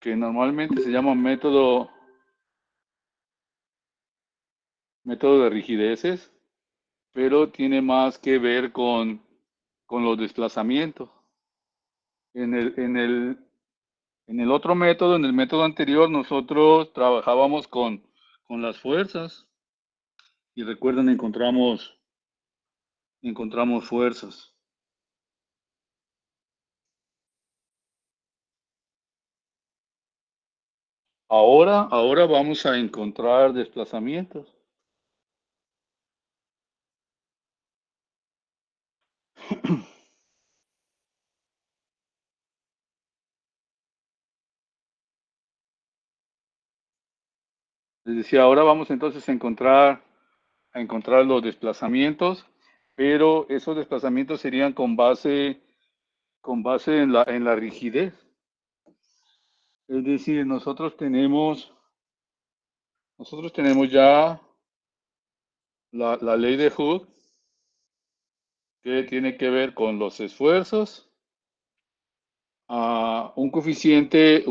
que normalmente se llama método de rigideces, pero tiene más que ver con los desplazamientos. En el, en el, en el otro método, en el método anterior, nosotros trabajábamos con las fuerzas y recuerden, encontramos fuerzas. Ahora vamos a encontrar desplazamientos. Les decía, ahora vamos entonces a encontrar los desplazamientos, pero esos desplazamientos serían con base en la rigidez. Es decir, nosotros tenemos ya la ley de Hooke, que tiene que ver con los esfuerzos, un coeficiente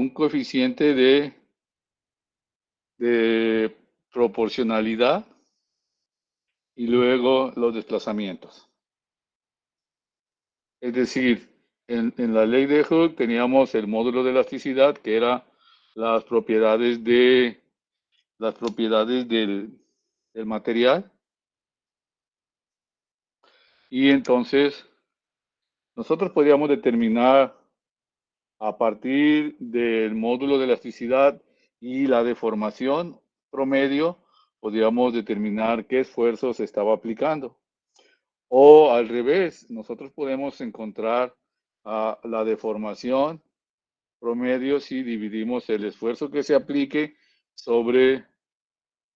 de proporcionalidad y luego los desplazamientos. Es decir, en la ley de Hooke teníamos el módulo de elasticidad, que era las propiedades del material, y entonces nosotros podíamos determinar a partir del módulo de elasticidad y la deformación promedio, podíamos determinar qué esfuerzo se estaba aplicando. O al revés, nosotros podemos encontrar la deformación promedio si dividimos el esfuerzo que se aplique sobre,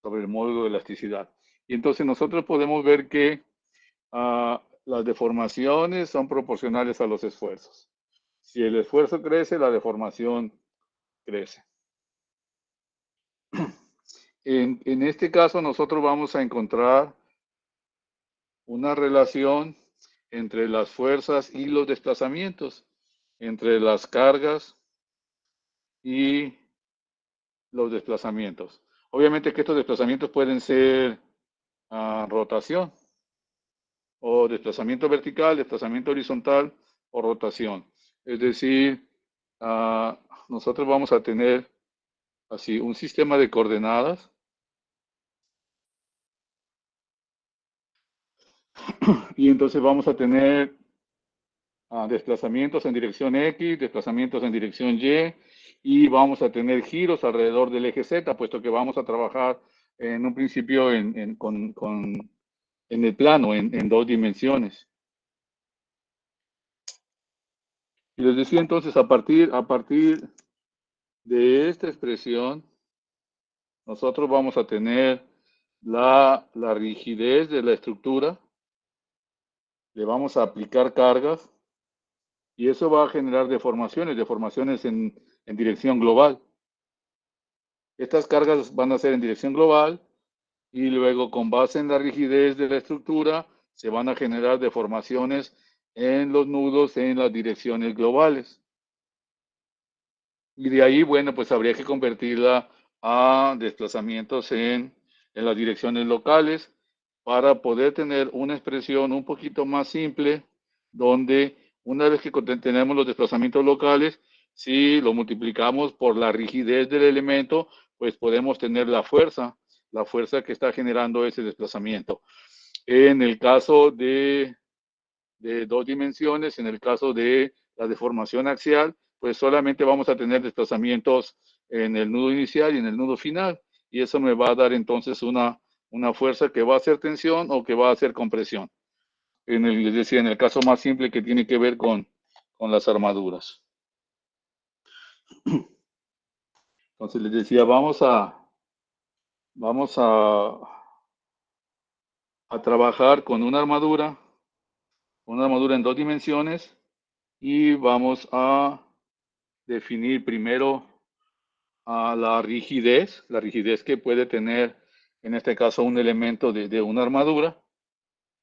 sobre el módulo de elasticidad. Y entonces nosotros podemos ver que las deformaciones son proporcionales a los esfuerzos. Si el esfuerzo crece, la deformación crece. En este caso, nosotros vamos a encontrar una relación entre las fuerzas y los desplazamientos, entre las cargas y los desplazamientos. Obviamente que estos desplazamientos pueden ser rotación o desplazamiento vertical, desplazamiento horizontal o rotación. Es decir, nosotros vamos a tener así un sistema de coordenadas y entonces vamos a tener desplazamientos en dirección X, desplazamientos en dirección y vamos a tener giros alrededor del eje Z, puesto que vamos a trabajar en un principio en el plano, en dos dimensiones. Y les decía entonces, a partir de esta expresión, nosotros vamos a tener la rigidez de la estructura, le vamos a aplicar cargas y eso va a generar deformaciones en dirección global. Estas cargas van a ser en dirección global y luego con base en la rigidez de la estructura se van a generar deformaciones en los nudos en las direcciones globales. Y de ahí, bueno, pues habría que convertirla a desplazamientos en las direcciones locales para poder tener una expresión un poquito más simple, donde una vez que tenemos los desplazamientos locales, si lo multiplicamos por la rigidez del elemento, pues podemos tener la fuerza que está generando ese desplazamiento. En el caso de dos dimensiones, en el caso de la deformación axial, pues solamente vamos a tener desplazamientos en el nudo inicial y en el nudo final, y eso me va a dar entonces una fuerza que va a ser tensión o que va a ser compresión. Les decía, en el caso más simple que tiene que ver con las armaduras. Entonces les decía, vamos a trabajar con una armadura en dos dimensiones, y vamos a definir primero la rigidez que puede tener, en este caso, un elemento de una armadura.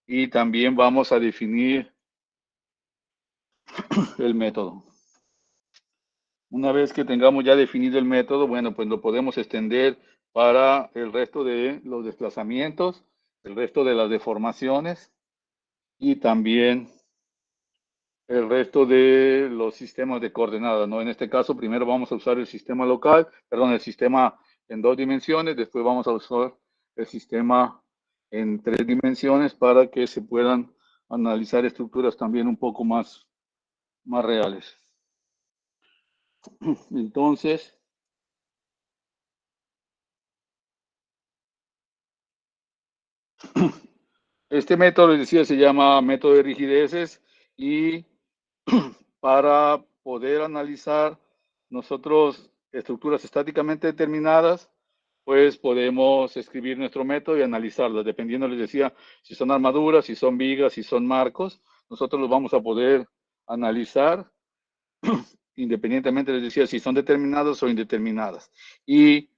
Y también vamos a definir el método. Una vez que tengamos ya definido el método, bueno, pues lo podemos extender para el resto de los desplazamientos, el resto de las deformaciones y también el resto de los sistemas de coordenadas, ¿no? En este caso, primero vamos a usar el sistema local, perdón, el sistema en 2 dimensiones, después vamos a usar el sistema en 3 dimensiones para que se puedan analizar estructuras también un poco más reales. Entonces, este método, les decía, se llama método de rigideces y para poder analizar nosotros estructuras estáticamente determinadas, pues podemos escribir nuestro método y analizarlas, dependiendo, les decía, si son armaduras, si son vigas, si son marcos, nosotros los vamos a poder analizar independientemente, les decía, si son determinadas o indeterminadas. Y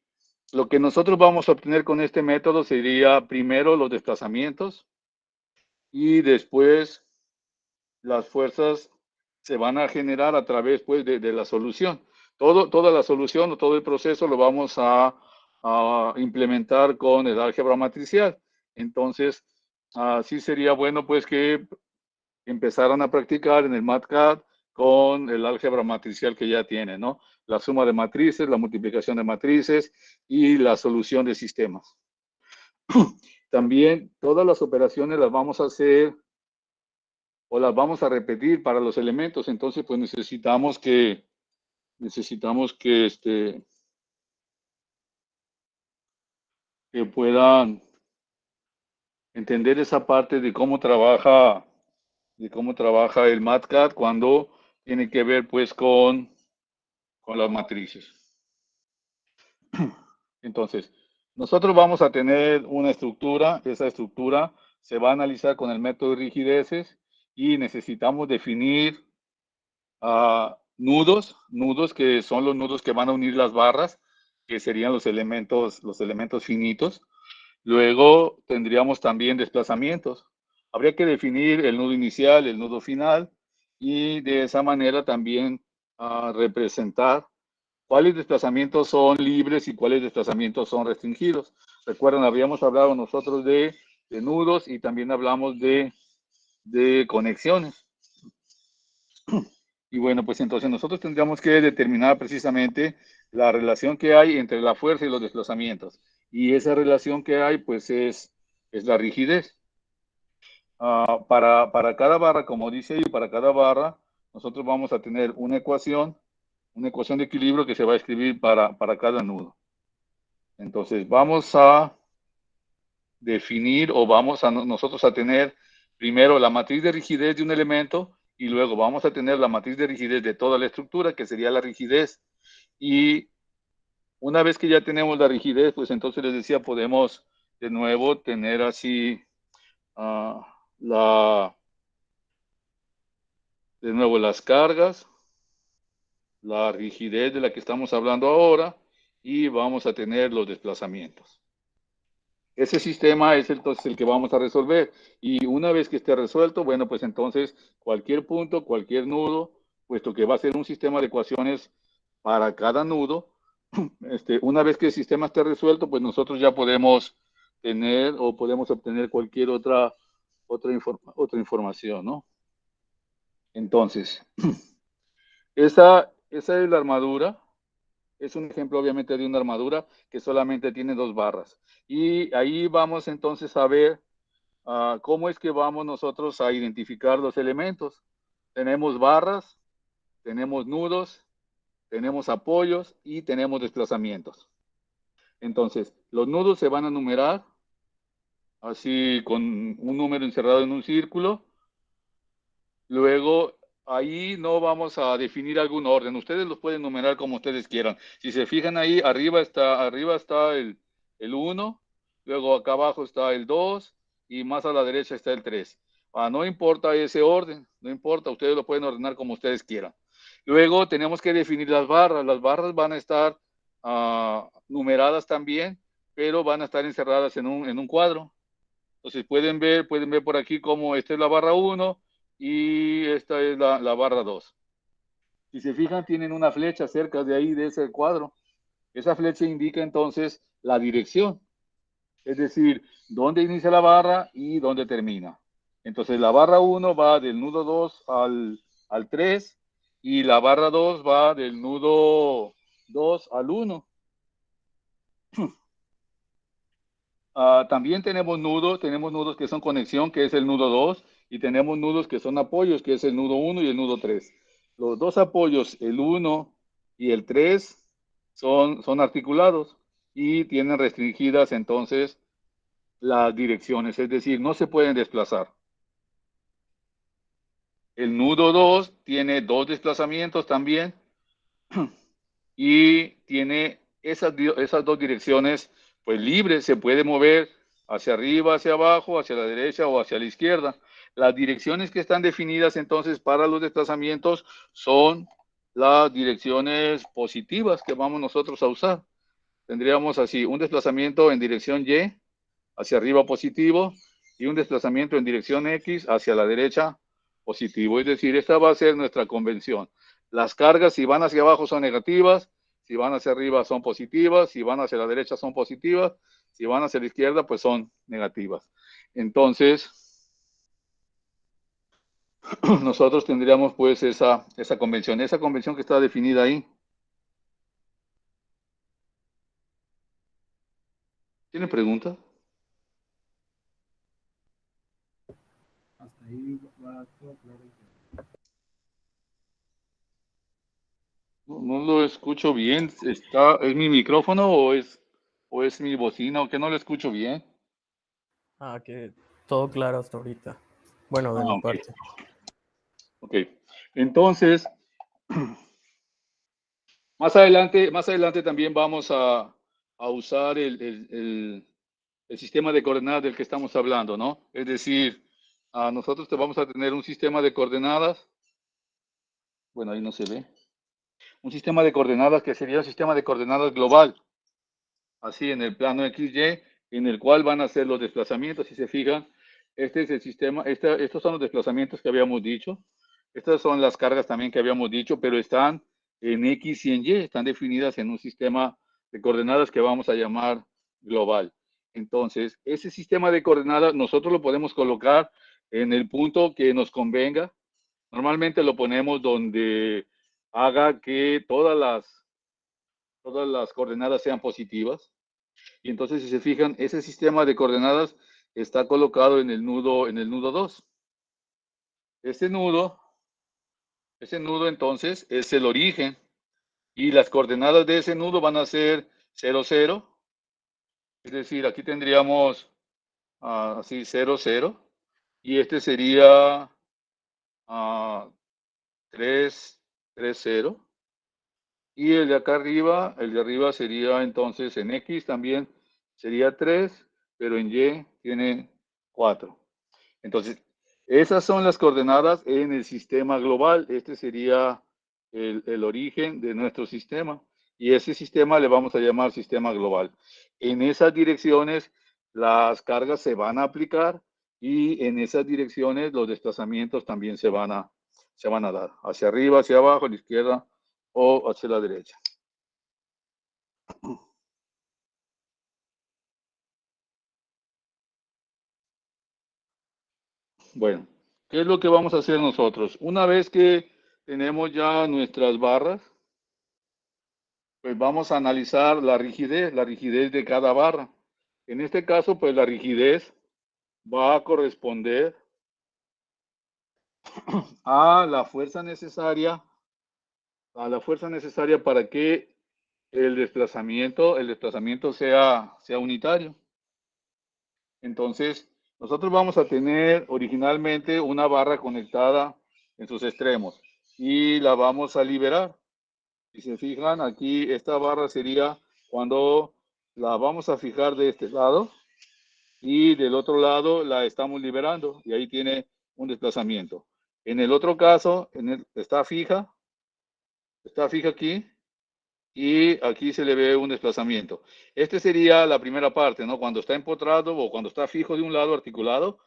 lo que nosotros vamos a obtener con este método sería primero los desplazamientos y después las fuerzas se van a generar a través pues, de la solución. Toda la solución o todo el proceso lo vamos a implementar con el álgebra matricial. Entonces, sí sería bueno pues que empezaran a practicar en el MATCAD con el álgebra matricial que ya tiene, ¿no? La suma de matrices, la multiplicación de matrices y la solución de sistemas. También todas las operaciones las vamos a hacer o las vamos a repetir para los elementos, entonces pues que puedan entender esa parte de cómo trabaja el MATCAD cuando tiene que ver pues con las matrices. Entonces, nosotros vamos a tener una estructura, esa estructura se va a analizar con el método de rigideces y necesitamos definir nudos que son los nudos que van a unir las barras, que serían los elementos finitos. Luego tendríamos también desplazamientos. Habría que definir el nudo inicial, el nudo final, y de esa manera también representar cuáles desplazamientos son libres y cuáles desplazamientos son restringidos. Recuerden, habíamos hablado nosotros de nudos y también hablamos de conexiones. Y bueno, pues entonces nosotros tendríamos que determinar precisamente la relación que hay entre la fuerza y los desplazamientos. Y esa relación que hay, pues es la rigidez. Para cada barra, como dice ahí, para cada barra, nosotros vamos a tener una ecuación de equilibrio que se va a escribir para cada nudo. Entonces, vamos a definir o vamos a nosotros a tener primero la matriz de rigidez de un elemento y luego vamos a tener la matriz de rigidez de toda la estructura, que sería la rigidez. Y una vez que ya tenemos la rigidez, pues entonces les decía, podemos de nuevo tener así uh, la, de nuevo las cargas, la rigidez de la que estamos hablando ahora y vamos a tener los desplazamientos. Ese sistema es entonces el que vamos a resolver. Y una vez que esté resuelto, bueno, pues entonces cualquier punto, cualquier nudo, puesto que va a ser un sistema de ecuaciones para cada nudo, una vez que el sistema esté resuelto, pues nosotros ya podemos tener o podemos obtener cualquier otra información, ¿no? Entonces, esa es la armadura. Es un ejemplo, obviamente, de una armadura que solamente tiene 2 barras. Y ahí vamos entonces a ver cómo es que vamos nosotros a identificar los elementos. Tenemos barras, tenemos nudos, tenemos apoyos y tenemos desplazamientos. Entonces, los nudos se van a numerar así con un número encerrado en un círculo. Luego, ahí no vamos a definir algún orden. Ustedes los pueden numerar como ustedes quieran. Si se fijan ahí, arriba está el 1, luego acá abajo está el 2 y más a la derecha está el 3. No importa ese orden, no importa, ustedes lo pueden ordenar como ustedes quieran. Luego tenemos que definir las barras. Las barras van a estar numeradas también, pero van a estar encerradas en un cuadro. Entonces pueden ver por aquí cómo esta es la barra 1 y esta es la barra 2. Si se fijan, tienen una flecha cerca de ahí, de ese cuadro. Esa flecha indica entonces la dirección, es decir, dónde inicia la barra y dónde termina. Entonces la barra 1 va del nudo 2 al 3 y la barra 2 va del nudo 2 al 1. También tenemos nudos que son conexión, que es el nudo 2, y tenemos nudos que son apoyos, que es el nudo 1 y el nudo 3. Los dos apoyos, el 1 y el 3, son articulados y tienen restringidas entonces las direcciones, es decir, no se pueden desplazar. El nudo 2 tiene dos desplazamientos también y tiene esas dos direcciones pues libres, se puede mover hacia arriba, hacia abajo, hacia la derecha o hacia la izquierda. Las direcciones que están definidas entonces para los desplazamientos son las direcciones positivas que vamos nosotros a usar. Tendríamos así un desplazamiento en dirección Y, hacia arriba positivo, y un desplazamiento en dirección X hacia la derecha positivo. Es decir, esta va a ser nuestra convención. Las cargas, si van hacia abajo, son negativas, si van hacia arriba, son positivas, si van hacia la derecha, son positivas, si van hacia la izquierda, pues son negativas. Entonces, nosotros tendríamos pues esa convención que está definida ahí. ¿Tiene preguntas? Hasta ahí va todo claro. No lo escucho bien. ¿Es mi micrófono o es mi bocina o que no lo escucho bien? Que todo claro hasta ahorita. Bueno, de mi Ok. parte. Ok. Entonces, más adelante también vamos a usar el sistema de coordenadas del que estamos hablando, ¿no? Es decir, nosotros vamos a tener un sistema de coordenadas. Bueno, ahí no se ve. Un sistema de coordenadas que sería un sistema de coordenadas global, así en el plano XY, en el cual van a ser los desplazamientos. Si se fijan, este es el sistema, estos son los desplazamientos que habíamos dicho. Estas son las cargas también que habíamos dicho, pero están en X y en Y, están definidas en un sistema de coordenadas que vamos a llamar global. Entonces, ese sistema de coordenadas nosotros lo podemos colocar en el punto que nos convenga. Normalmente lo ponemos donde haga que todas las coordenadas sean positivas. Y entonces, si se fijan, ese sistema de coordenadas está colocado en el nudo 2. Ese nudo entonces es el origen y las coordenadas de ese nudo van a ser 0, 0. Es decir, aquí tendríamos así 0, 0. Y este sería 3, 3, 0. Y el de acá arriba, el de arriba sería entonces en X también sería 3, pero en Y tiene 4. Entonces, esas son las coordenadas en el sistema global. Este sería el origen de nuestro sistema. Y ese sistema le vamos a llamar sistema global. En esas direcciones, las cargas se van a aplicar y en esas direcciones los desplazamientos también se van a dar. Hacia arriba, hacia abajo, a la izquierda o hacia la derecha. Bueno, ¿qué es lo que vamos a hacer nosotros? Una vez que tenemos ya nuestras barras, pues vamos a analizar la rigidez de cada barra. En este caso, pues la rigidez va a corresponder a la fuerza necesaria, para que el desplazamiento sea unitario. Entonces, nosotros vamos a tener originalmente una barra conectada en sus extremos y la vamos a liberar. Si se fijan, aquí esta barra sería cuando la vamos a fijar de este lado y del otro lado la estamos liberando y ahí tiene un desplazamiento. En el otro caso, está fija aquí y aquí se le ve un desplazamiento. Este sería la primera parte, ¿no? Cuando está empotrado o cuando está fijo de un lado articulado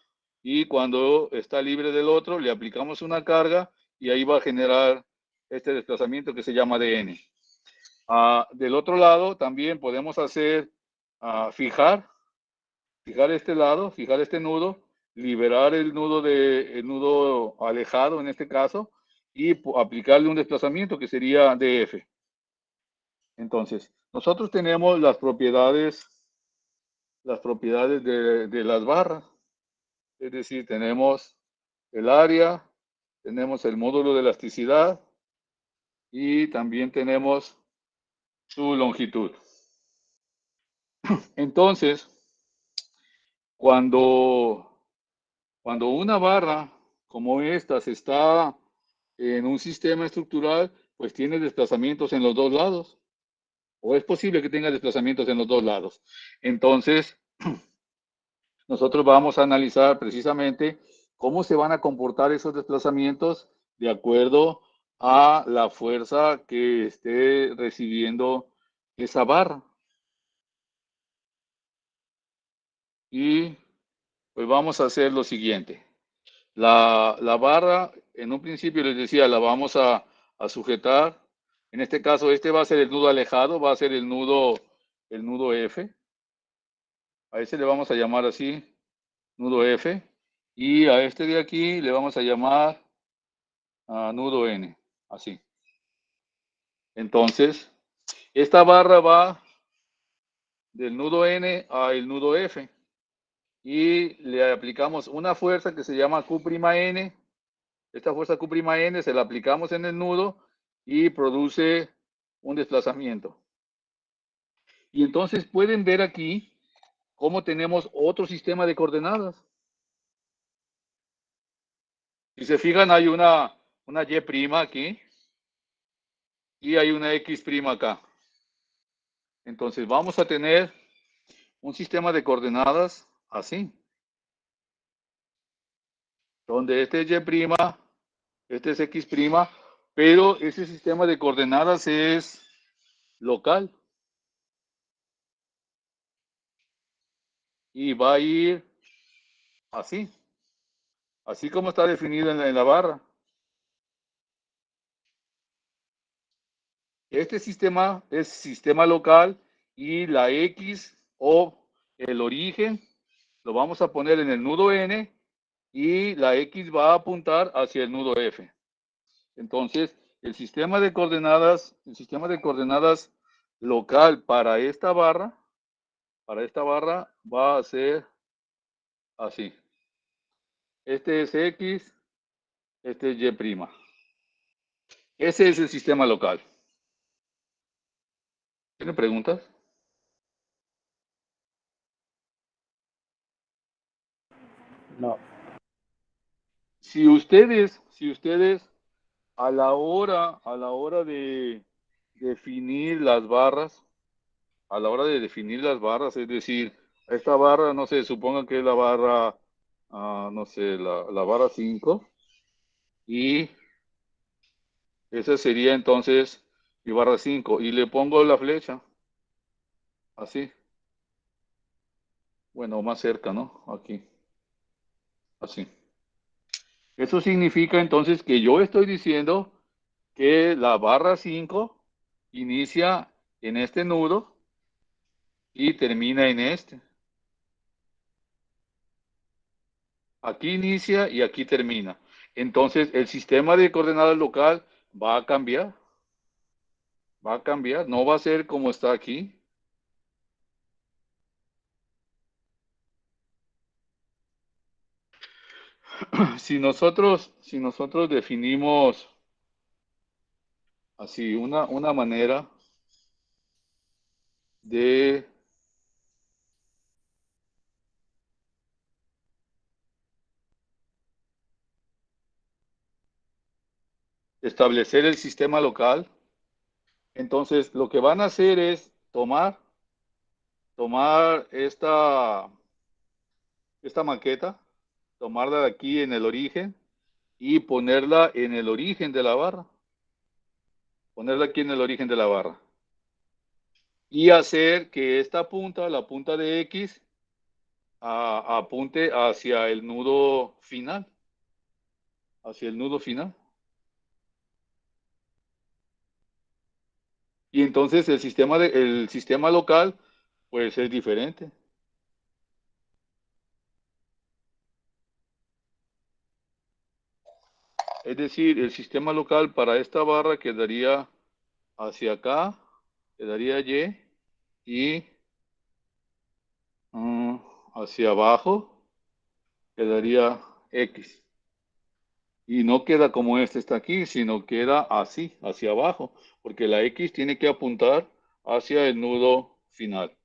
y cuando está libre del otro, le aplicamos una carga y ahí va a generar este desplazamiento que se llama dn. Del otro lado también podemos hacer, fijar este lado, fijar este nudo, liberar el nudo alejado en este caso, y aplicarle un desplazamiento que sería df. Entonces, nosotros tenemos las propiedades de las barras, es decir, tenemos el área, tenemos el módulo de elasticidad y también tenemos su longitud. Entonces, cuando una barra como esta está en un sistema estructural, pues tiene desplazamientos en los dos lados, o es posible que tenga desplazamientos en los dos lados. Entonces, nosotros vamos a analizar precisamente cómo se van a comportar esos desplazamientos de acuerdo a la fuerza que esté recibiendo esa barra. Y pues vamos a hacer lo siguiente. La barra, en un principio les decía, la vamos a sujetar. En este caso, este va a ser el nudo alejado, va a ser el nudo F. A ese le vamos a llamar así, nudo F. Y a este de aquí le vamos a llamar nudo N, así. Entonces, esta barra va del nudo N al nudo F. Y le aplicamos una fuerza que se llama Q'N. Esta fuerza Q'N se la aplicamos en el nudo y produce un desplazamiento. Y entonces pueden ver aquí cómo tenemos otro sistema de coordenadas. Si se fijan, hay una Y' aquí y hay una X' acá. Entonces vamos a tener un sistema de coordenadas así, donde este es Y', este es X', pero ese sistema de coordenadas es local y va a ir así, así como está definido en la barra. Este sistema es sistema local y la X o el origen lo vamos a poner en el nudo N y la X va a apuntar hacia el nudo F. Entonces, el sistema de coordenadas local para esta barra va a ser así. Este es X, este es Y'. Ese es el sistema local. ¿Tienen preguntas? No. Si ustedes a la hora de definir las barras, es decir, esta barra, no sé, supongan que es la barra, no sé, la barra 5, y esa sería entonces mi barra 5, y le pongo la flecha, así, bueno, más cerca, ¿no? Aquí, así. Eso significa entonces que yo estoy diciendo que la barra 5 inicia en este nudo y termina en este. Aquí inicia y aquí termina. Entonces, el sistema de coordenadas local va a cambiar. No va a ser como está aquí. Si nosotros definimos así una manera de establecer el sistema local, entonces lo que van a hacer es tomar esta maqueta, tomarla de aquí en el origen y ponerla en el origen de la barra. Ponerla aquí en el origen de la barra. Y hacer que esta punta, la punta de X, apunte hacia el nudo final. Hacia el nudo final. Y entonces el sistema local, pues es diferente. Es decir, el sistema local para esta barra quedaría hacia acá, quedaría y hacia abajo quedaría X. Y no queda como este está aquí, sino queda así, hacia abajo, porque la X tiene que apuntar hacia el nudo final.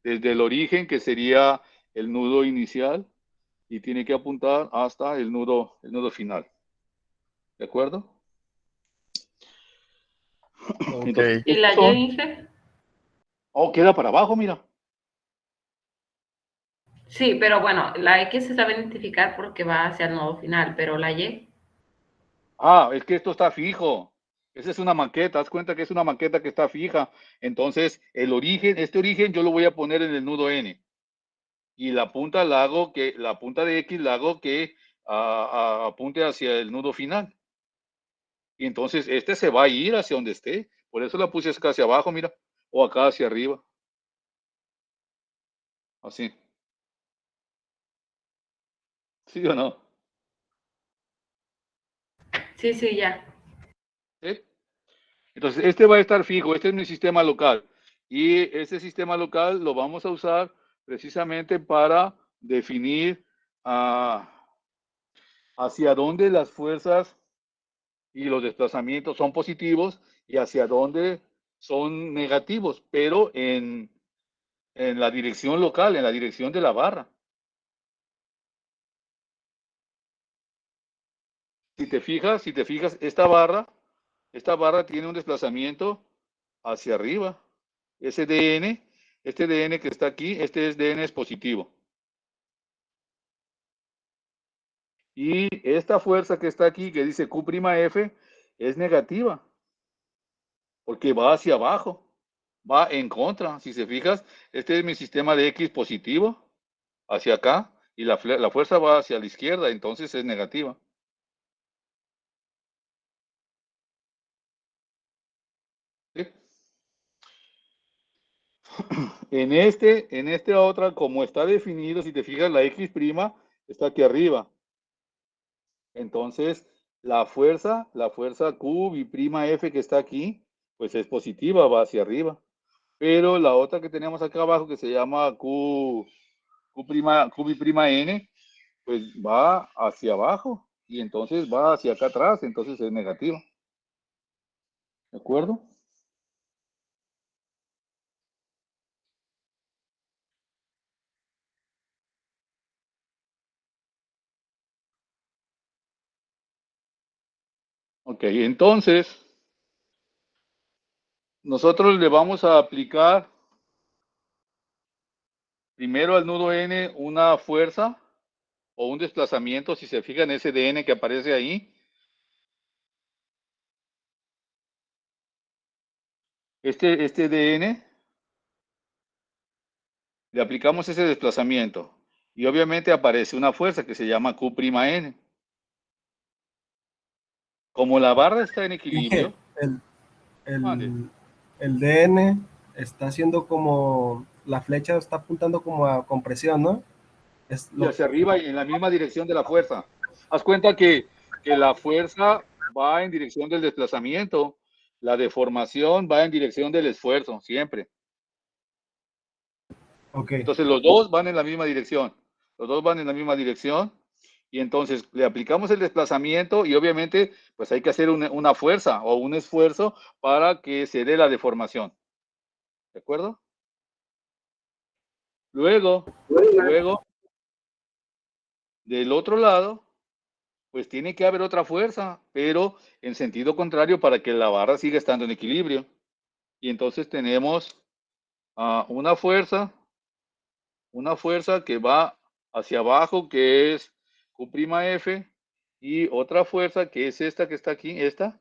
Desde el origen, que sería el nudo inicial, y tiene que apuntar hasta el nudo final. ¿De acuerdo? Ok. Entonces, ¿Y estos la Y, son... Inge? Oh, queda para abajo, mira. Sí, pero bueno, la X se sabe identificar porque va hacia el nodo final, pero la Y. Ah, es que esto está fijo. Esa es una maqueta. Haz cuenta que es una maqueta que está fija. Entonces, este origen yo lo voy a poner en el nudo N. Y la punta la punta de X la hago que apunte hacia el nudo final. Y entonces este se va a ir hacia donde esté. Por eso la puse acá hacia abajo, mira. O acá hacia arriba. Así. ¿Sí o no? Sí, sí, ya. ¿Sí? Entonces, este va a estar fijo. Este es mi sistema local. Y este sistema local lo vamos a usar precisamente para definir hacia dónde las fuerzas y los desplazamientos son positivos y hacia dónde son negativos, pero en la dirección local, en la dirección de la barra. Si te fijas, esta barra tiene un desplazamiento hacia arriba. Ese DN, este DN que está aquí, este DN es positivo. Y esta fuerza que está aquí, que dice Q'F, es negativa, porque va hacia abajo, va en contra. Si se fijas, este es mi sistema de X positivo, hacia acá, y la fuerza va hacia la izquierda, entonces es negativa. ¿Sí? En este otra, como está definido, si te fijas, la X' está aquí arriba. Entonces, la fuerza Q y prima F que está aquí, pues es positiva, va hacia arriba. Pero la otra que tenemos acá abajo, que se llama Q' N, pues va hacia abajo y entonces va hacia acá atrás, entonces es negativa. ¿De acuerdo? Ok, entonces nosotros le vamos a aplicar primero al nudo N una fuerza o un desplazamiento, si se fijan ese DN que aparece ahí. Este DN, le aplicamos ese desplazamiento y obviamente aparece una fuerza que se llama Q'N. Como la barra está en Inge, equilibrio, el, mande, el DN está haciendo como, la flecha está apuntando como a compresión, ¿no? Es y lo, hacia arriba y en la misma dirección de la fuerza. Haz cuenta que la fuerza va en dirección del desplazamiento, la deformación va en dirección del esfuerzo, siempre. ok, Entonces los dos van en la misma dirección. Los dos van en la misma dirección. Y entonces le aplicamos el desplazamiento y obviamente pues hay que hacer una fuerza o un esfuerzo para que se dé la deformación. ¿De acuerdo? Luego, del otro lado, pues tiene que haber otra fuerza, pero en sentido contrario para que la barra siga estando en equilibrio. Y entonces tenemos una fuerza que va hacia abajo, que es Q'F, y otra fuerza que es esta que está aquí, esta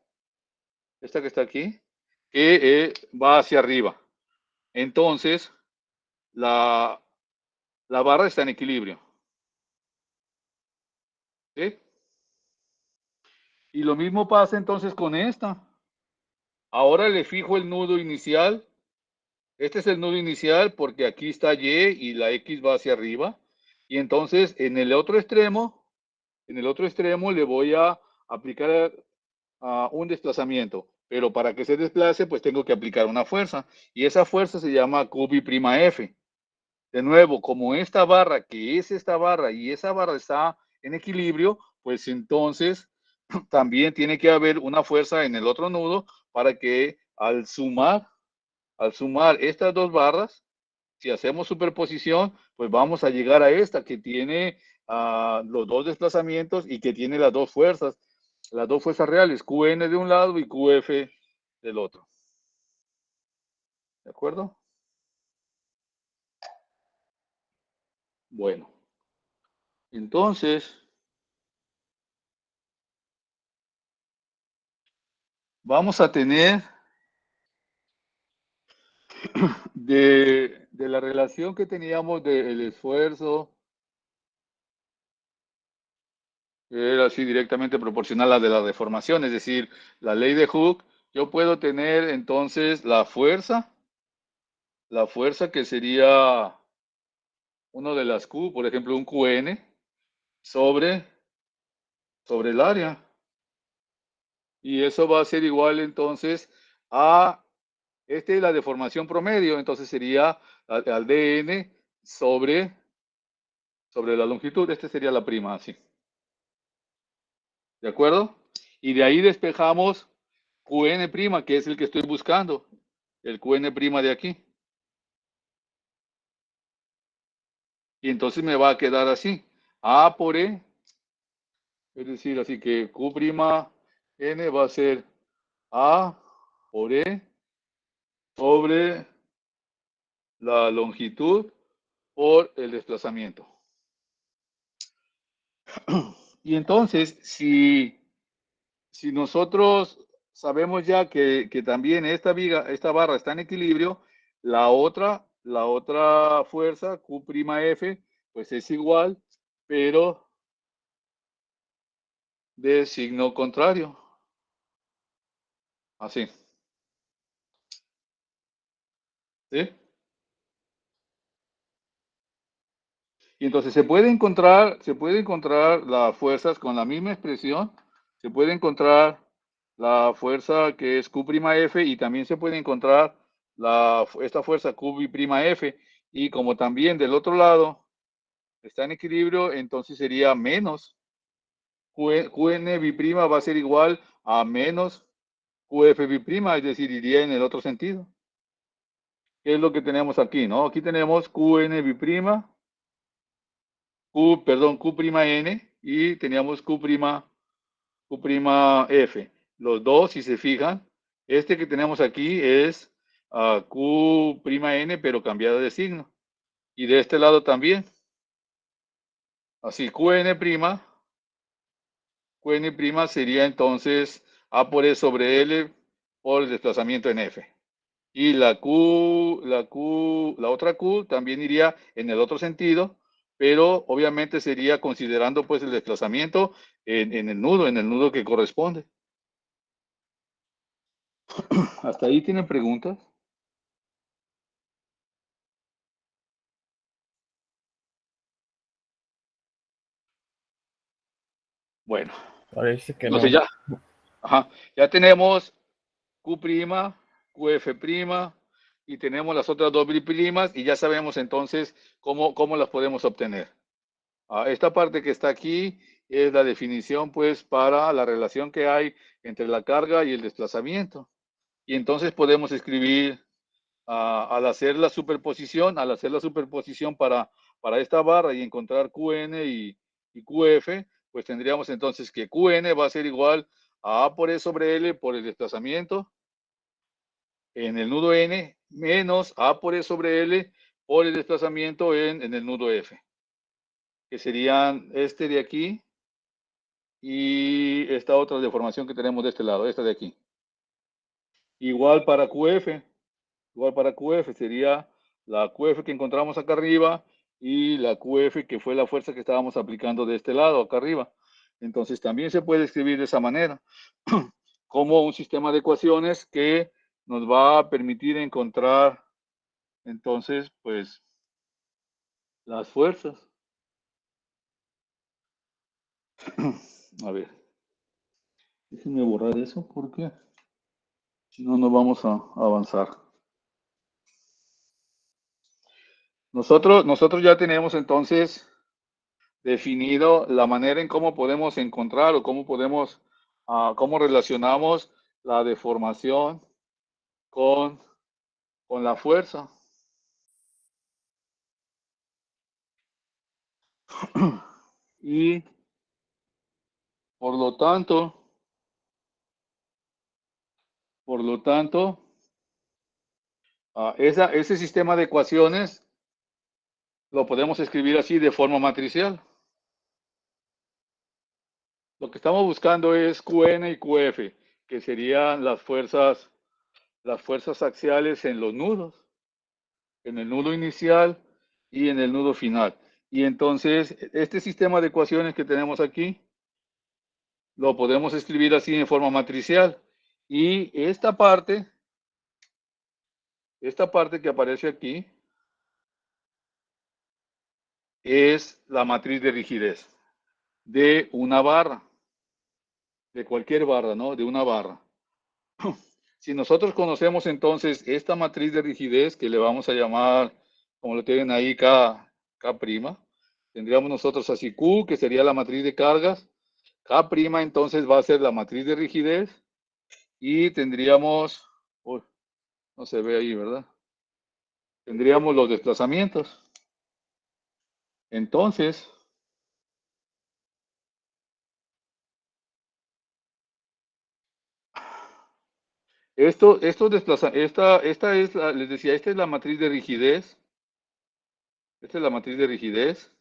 que está aquí, que va hacia arriba. Entonces, la, la barra está en equilibrio. ¿Sí? Y lo mismo pasa entonces con esta. Ahora le fijo el nudo inicial. Este es el nudo inicial porque aquí está Y y la X va hacia arriba. Y entonces en el otro extremo le voy a aplicar un desplazamiento. Pero para que se desplace, pues tengo que aplicar una fuerza. Y esa fuerza se llama QB'F. De nuevo, como esta barra, que es esta barra y esa barra está en equilibrio, pues entonces también tiene que haber una fuerza en el otro nudo para que al sumar estas dos barras, si hacemos superposición, pues vamos a llegar a esta que tiene los dos desplazamientos y que tiene las dos fuerzas reales, QN de un lado y QF del otro. ¿De acuerdo? Bueno, entonces vamos a tener de la relación que teníamos del esfuerzo, era así directamente proporcional a la de la deformación, es decir, la ley de Hooke, yo puedo tener entonces la fuerza que sería uno de las Q, por ejemplo, un QN sobre el área. Y eso va a ser igual entonces a, esta es la deformación promedio, entonces sería al DN sobre la longitud, este sería la prima, así. ¿De acuerdo? Y de ahí despejamos QN', que es el que estoy buscando, el QN' de aquí. Y entonces me va a quedar así, A por E, es decir, así que Q', N va a ser A por E sobre la longitud por el desplazamiento. Y entonces, si nosotros sabemos ya que también esta barra está en equilibrio, la otra fuerza, Q'F, pues es igual, pero de signo contrario. Así. ¿Sí? Y entonces se puede encontrar las fuerzas con la misma expresión. Se puede encontrar la fuerza que es Q'F y también se puede encontrar esta fuerza QB'F. Y como también del otro lado está en equilibrio, entonces sería menos QNB' va a ser igual a menos QFB', es decir, iría en el otro sentido. ¿Qué es lo que tenemos aquí, no? Aquí tenemos QNB', Q'N y teníamos Q'F. Los dos, si se fijan, este que tenemos aquí es Q'N, pero cambiado de signo. Y de este lado también. Así, Qn' sería entonces A por E sobre L por el desplazamiento en F. Y la otra Q también iría en el otro sentido, pero obviamente sería considerando pues el desplazamiento en el nudo que corresponde. ¿Hasta ahí tienen preguntas? Bueno, Parece que entonces no. ya tenemos Q', QF', y tenemos las otras dos biprimas y ya sabemos entonces cómo las podemos obtener. Esta parte que está aquí es la definición pues para la relación que hay entre la carga y el desplazamiento. Y entonces podemos escribir al hacer la superposición para esta barra y encontrar Qn y Qf, pues tendríamos entonces que Qn va a ser igual a A por E sobre L por el desplazamiento en el nudo N menos A por E sobre L por el desplazamiento en el nudo F, que serían este de aquí y esta otra deformación que tenemos de este lado, esta de aquí. Igual para QF sería la QF que encontramos acá arriba y la QF que fue la fuerza que estábamos aplicando de este lado, acá arriba. Entonces también se puede escribir de esa manera. como un sistema de ecuaciones que nos va a permitir encontrar entonces, pues, las fuerzas. A ver, déjenme borrar eso porque si no, no vamos a avanzar. Nosotros ya tenemos entonces definido la manera en cómo podemos encontrar o cómo podemos, cómo relacionamos la deformación con la fuerza. Y por lo tanto, ese sistema de ecuaciones lo podemos escribir así de forma matricial. Lo que estamos buscando es Qn y Qf, que serían las fuerzas axiales en los nudos, en el nudo inicial y en el nudo final. Y entonces, este sistema de ecuaciones que tenemos aquí, lo podemos escribir así en forma matricial. Y esta parte que aparece aquí, es la matriz de rigidez de una barra, de cualquier barra, ¿no? De una barra. Si nosotros conocemos entonces esta matriz de rigidez, que le vamos a llamar, como lo tienen ahí, K', tendríamos nosotros así Q, que sería la matriz de cargas, K' entonces va a ser la matriz de rigidez, y tendríamos, uy, no se ve ahí, ¿verdad? Tendríamos los desplazamientos. Entonces, esta es les decía, esta es la matriz de rigidez. Esta es la matriz de rigidez.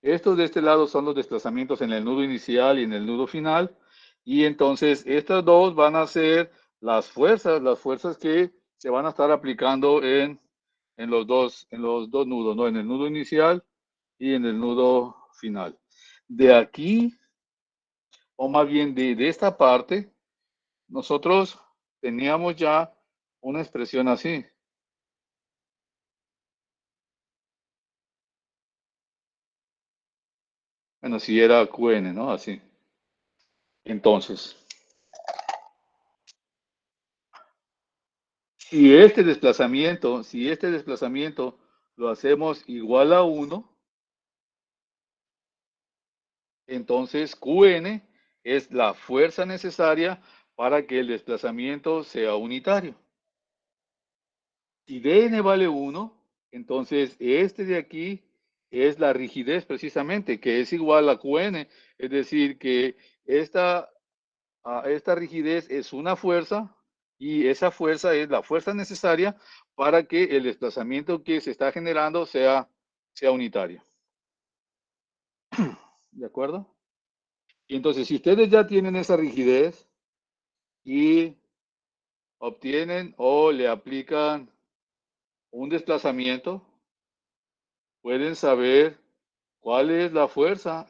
Estos de este lado son los desplazamientos en el nudo inicial y en el nudo final. Y entonces estas dos van a ser las fuerzas que se van a estar aplicando en los dos nudos, ¿no? En el nudo inicial y en el nudo final. De aquí, o más bien de esta parte, nosotros teníamos ya una expresión así. Bueno, si era QN, ¿no? Así. Entonces, si este desplazamiento lo hacemos igual a 1, entonces Qn es la fuerza necesaria para que el desplazamiento sea unitario. Si Dn vale 1, entonces este de aquí es la rigidez precisamente, que es igual a Qn, es decir, que esta rigidez es una fuerza y esa fuerza es la fuerza necesaria para que el desplazamiento que se está generando sea unitario. ¿De acuerdo? Y entonces, si ustedes ya tienen esa rigidez y obtienen o le aplican un desplazamiento, pueden saber cuál es la fuerza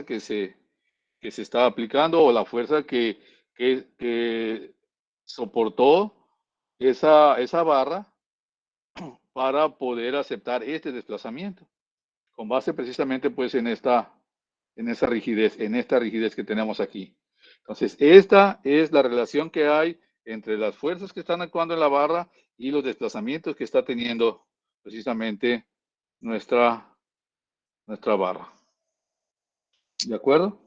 que se está aplicando, o la fuerza que soportó esa barra para poder aceptar este desplazamiento, con base precisamente pues en esta rigidez que tenemos aquí. Entonces, esta es la relación que hay entre las fuerzas que están actuando en la barra y los desplazamientos que está teniendo precisamente nuestra barra. ¿De acuerdo?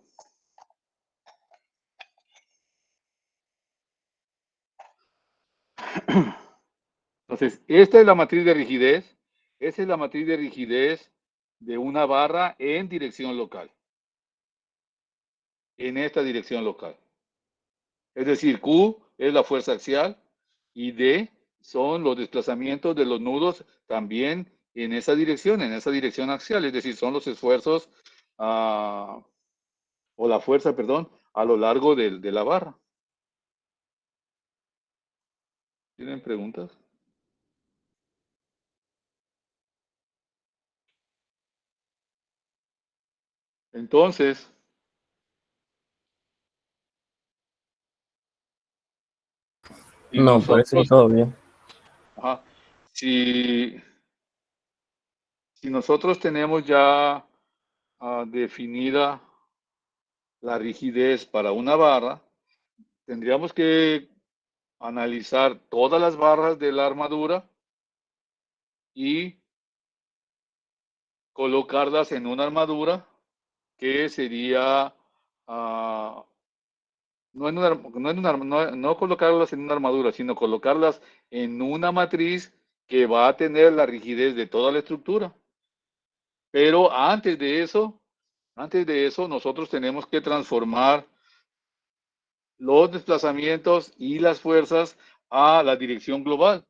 Entonces, esta es la matriz de rigidez. Esta es la matriz de rigidez de una barra en dirección local. En esta dirección local. Es decir, Q es la fuerza axial y D son los desplazamientos de los nudos también en esa dirección axial. Es decir, son los esfuerzos o la fuerza, perdón, a lo largo de la barra. ¿Tienen preguntas? Entonces, Y No, parece que nosotros, todo bien. ajá, si, si nosotros tenemos ya definida la rigidez para una barra, tendríamos que analizar todas las barras de la armadura y colocarlas en una armadura que sería, no, no colocarlas en una armadura, sino colocarlas en una matriz que va a tener la rigidez de toda la estructura. Pero antes de eso, nosotros tenemos que transformar los desplazamientos y las fuerzas a la dirección global.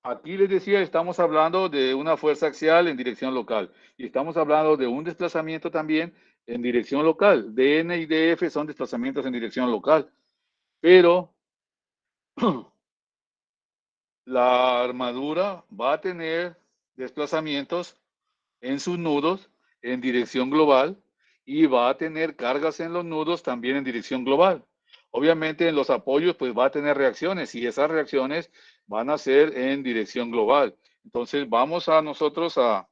Aquí les decía, estamos hablando de una fuerza axial en dirección local y estamos hablando de un desplazamiento también en dirección local. DN y DF son desplazamientos en dirección local, pero la armadura va a tener desplazamientos en sus nudos en dirección global y va a tener cargas en los nudos también en dirección global. Obviamente en los apoyos pues va a tener reacciones y esas reacciones van a ser en dirección global. Entonces vamos a nosotros a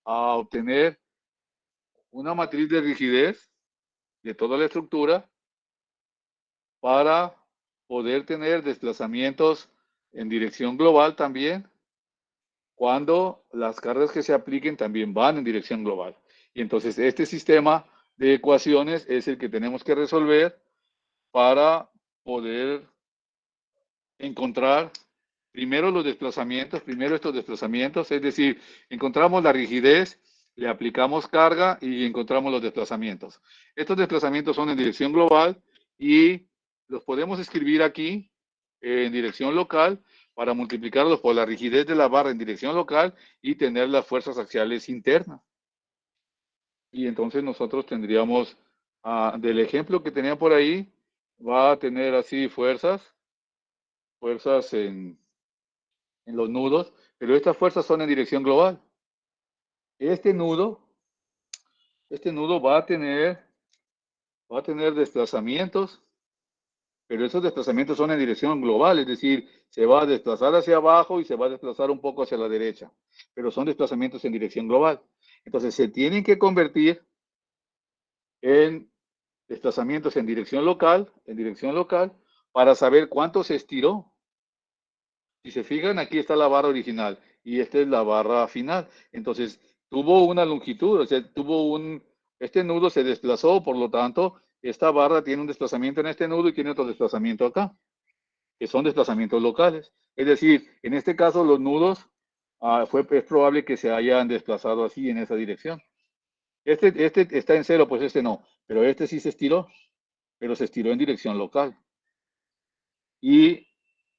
obtener una matriz de rigidez de toda la estructura para poder tener desplazamientos en dirección global también cuando las cargas que se apliquen también van en dirección global. Y entonces este sistema de ecuaciones es el que tenemos que resolver para poder encontrar primero los desplazamientos, primero estos desplazamientos, es decir, encontramos la rigidez, le aplicamos carga y encontramos los desplazamientos. Estos desplazamientos son en dirección global y los podemos escribir aquí en dirección local para multiplicarlos por la rigidez de la barra en dirección local y tener las fuerzas axiales internas. Y entonces nosotros tendríamos, del ejemplo que tenía por ahí, va a tener así fuerzas en los nudos, pero estas fuerzas son en dirección global. Este nudo, este nudo va a tener desplazamientos, pero esos desplazamientos son en dirección global, es decir, se va a desplazar hacia abajo y se va a desplazar un poco hacia la derecha, pero son desplazamientos en dirección global. Entonces se tienen que convertir en desplazamientos en dirección local, para saber cuánto se estiró. Si se fijan, aquí está la barra original y esta es la barra final. Entonces, tuvo una longitud, o sea, este nudo se desplazó, por lo tanto, esta barra tiene un desplazamiento en este nudo y tiene otro desplazamiento acá, que son desplazamientos locales. Es decir, en este caso, los nudos, es probable que se hayan desplazado así en esa dirección. Este está en cero, pues este no, pero este sí se estiró, pero se estiró en dirección local. Y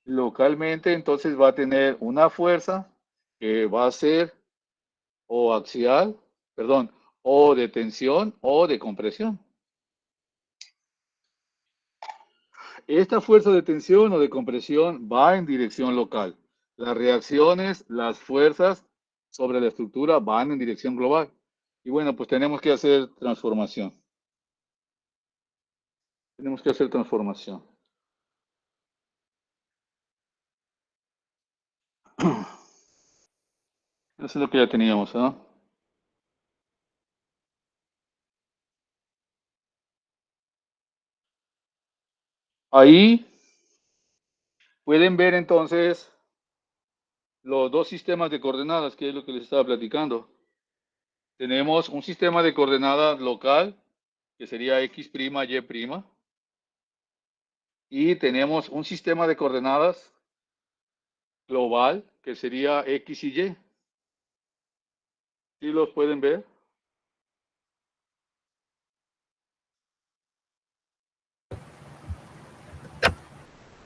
localmente entonces va a tener una fuerza que va a ser o axial, perdón, o de tensión o de compresión. Esta fuerza de tensión o de compresión va en dirección local. Las reacciones, las fuerzas sobre la estructura van en dirección global. Y bueno, pues tenemos que hacer transformación. Tenemos que hacer transformación. Eso es lo que ya teníamos, ¿no? Ahí pueden ver entonces los dos sistemas de coordenadas, que es lo que les estaba platicando. Tenemos un sistema de coordenadas local, que sería X', Y', y tenemos un sistema de coordenadas global, que sería X y Y. ¿Sí los pueden ver?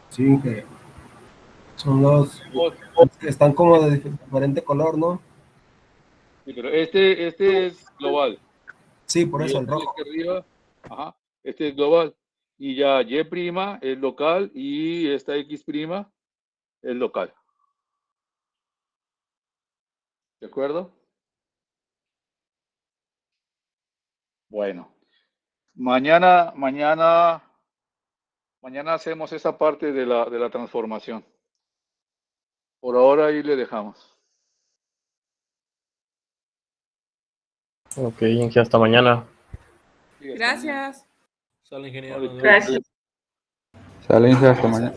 Sí, que son los que están como de diferente color, ¿no? Sí, pero este es global. Sí, por Y eso el este de rojo. aquí arriba, ajá, este es global. Y ya Y' es local y esta X' es local. ¿De acuerdo? Bueno, mañana Mañana hacemos esa parte de la transformación. Por ahora ahí le dejamos. Ok, Inge, hasta mañana. Sí, hasta mañana. Gracias. Sale, ingeniero. Vale, Nos vemos. Gracias. Sale, Inge, hasta mañana.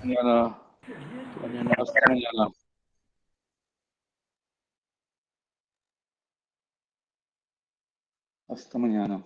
Hasta mañana. Hasta mañana.